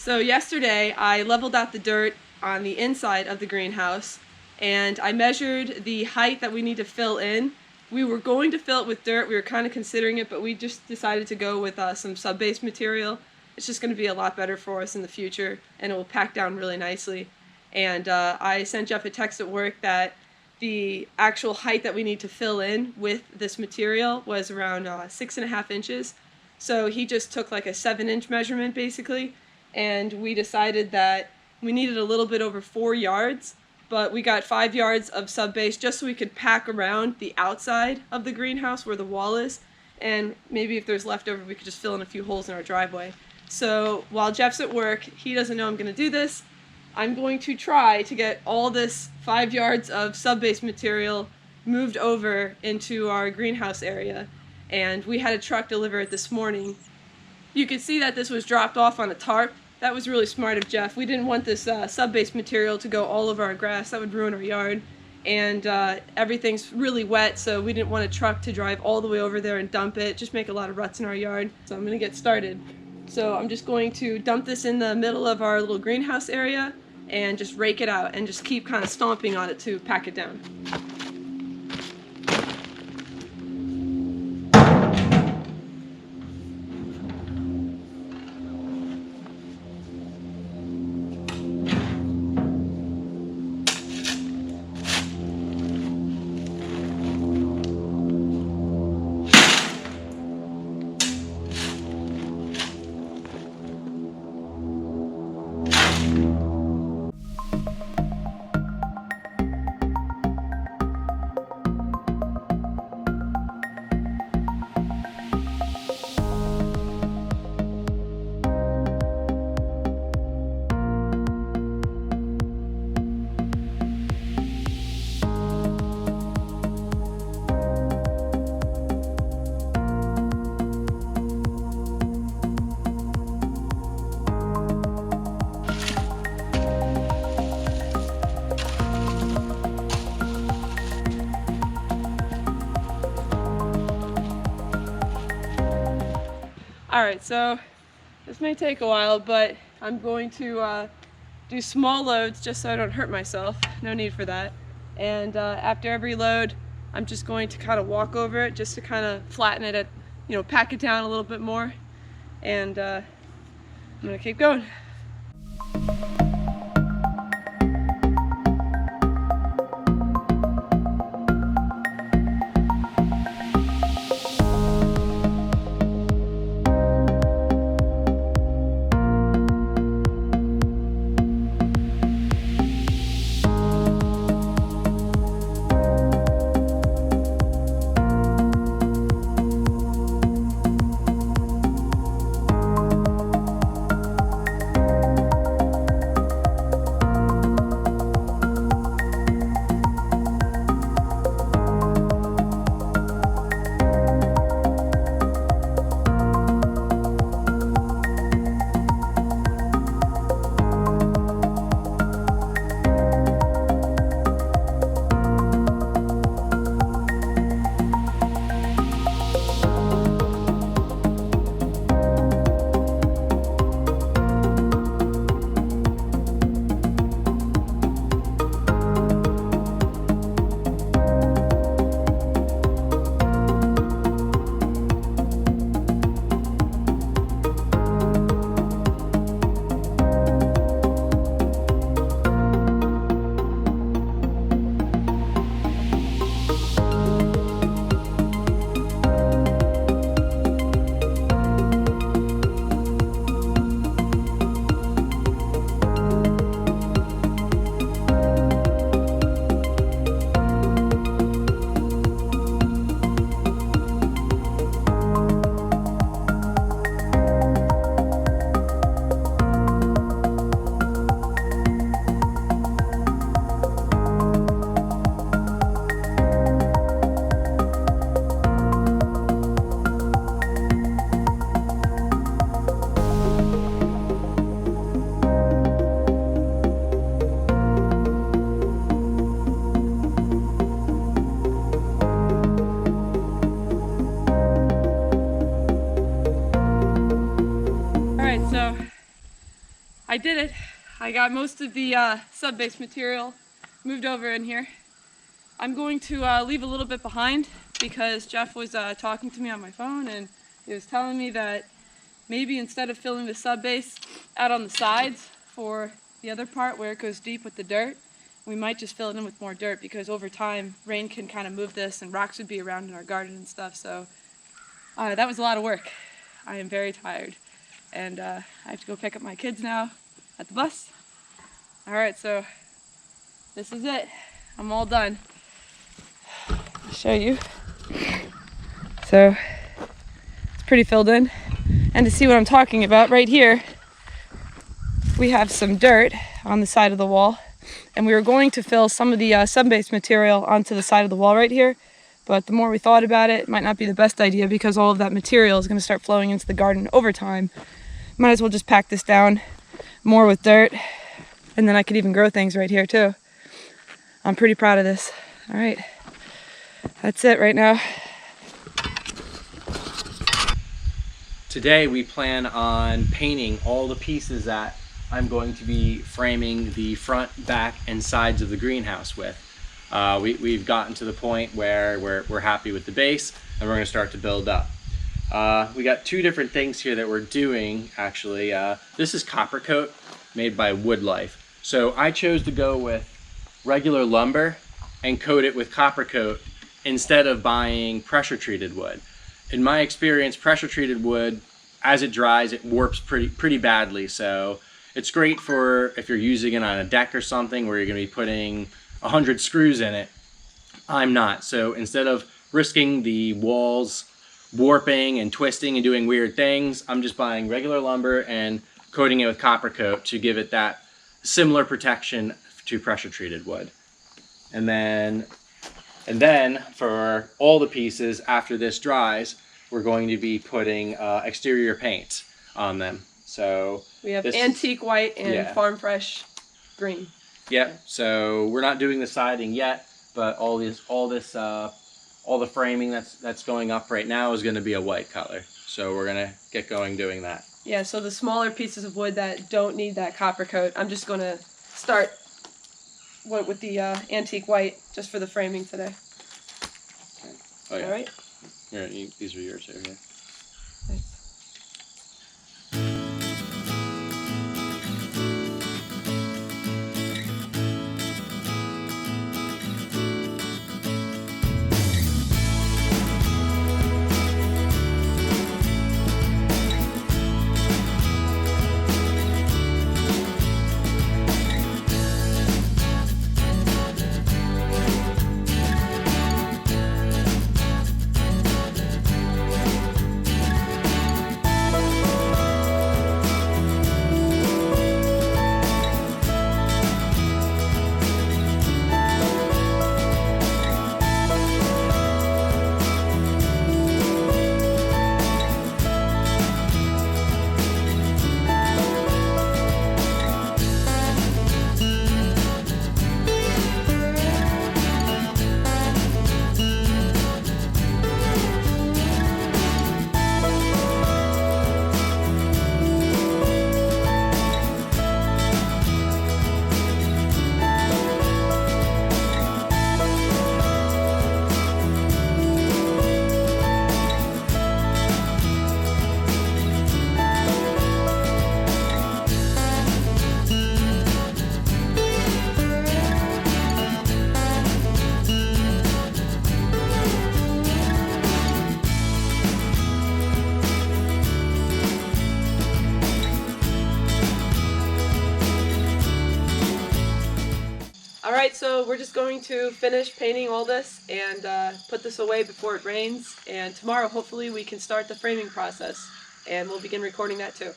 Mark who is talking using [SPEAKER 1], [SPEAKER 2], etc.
[SPEAKER 1] So yesterday I leveled out the dirt on the inside of the greenhouse and I measured the height that we need to fill in. We were going to fill it with dirt, we were kind of considering it, but we just decided to go with some Subbase material. It's just going to be a lot better for us in the future and it will pack down really nicely. And I sent Jeff a text at work that the actual height that we need to fill in with this material was around 6.5 inches. So he just took like a 7-inch measurement basically, and we decided that we needed a little bit over 4 yards, but we got 5 yards of Subbase just so we could pack around the outside of the greenhouse where the wall is, and maybe if there's leftover we could just fill in a few holes in our driveway. So while Jeff's at work, he doesn't know I'm going to do this, I'm going to try to get all this 5 yards of Subbase material moved over into our greenhouse area, and we had a truck deliver it this morning. You can see that this was dropped off on a tarp. That was really smart of Jeff. We didn't want this Subbase material to go all over our grass. That would ruin our yard. And everything's really wet, so we didn't want a truck to drive all the way over there and dump it, just make a lot of ruts in our yard. So I'm going to get started. So I'm just going to dump this in the middle of our little greenhouse area and just rake it out and just keep kind of stomping on it to pack it down. Alright, so this may take a while, but I'm going to do small loads just so I don't hurt myself. No need for that. And after every load, I'm just going to kind of walk over it just to kind of flatten it, pack it down a little bit more. And I'm going to keep going. I did it. I got most of the Subbase material moved over in here. I'm going to leave a little bit behind because Jeff was talking to me on my phone, and he was telling me that maybe instead of filling the Subbase out on the sides for the other part where it goes deep with the dirt, we might just fill it in with more dirt, because over time rain can kind of move this and rocks would be around in our garden and stuff. So that was a lot of work. I am very tired, and I have to go pick up my kids now at the bus. Alright, so this is it. I'm all done. I'll show you. So it's pretty filled in. And to see what I'm talking about, right here we have some dirt on the side of the wall, and we were going to fill some of the Subbase material onto the side of the wall right here, but the more we thought about it, it might not be the best idea, because all of that material is going to start flowing into the garden over time. Might as well just pack this down more with dirt, and then I could even grow things right here too. I'm pretty proud of this. All right, that's it right now.
[SPEAKER 2] Today we plan on painting all the pieces that I'm going to be framing the front, back, and sides of the greenhouse with. We've gotten to the point where we're happy with the base, and we're going to start to build up. We got two different things here that we're doing, actually. This is copper coat made by Wood Life. So I chose to go with regular lumber and coat it with copper coat instead of buying pressure treated wood. In my experience, pressure treated wood, as it dries, it warps pretty badly. So it's great for if you're using it on a deck or something where you're going to be putting 100 screws in it. I'm not. So instead of risking the walls warping and twisting and doing weird things, I'm just buying regular lumber and coating it with copper coat to give it that similar protection to pressure treated wood. And then for all the pieces, after this dries, we're going to be putting exterior paint on them. So
[SPEAKER 1] we have antique white and farm fresh green.
[SPEAKER 2] Yep. So we're not doing the siding yet, but all the framing that's going up right now is going to be a white color. So we're gonna get going doing that.
[SPEAKER 1] Yeah. So the smaller pieces of wood that don't need that copper coat, I'm just gonna start with the antique white just for the framing today.
[SPEAKER 2] Okay. Oh yeah.
[SPEAKER 1] All right.
[SPEAKER 2] Here, these are yours here. Yeah.
[SPEAKER 1] Thanks. Alright, so we're just going to finish painting all this and put this away before it rains, and tomorrow hopefully we can start the framing process, and we'll begin recording that too.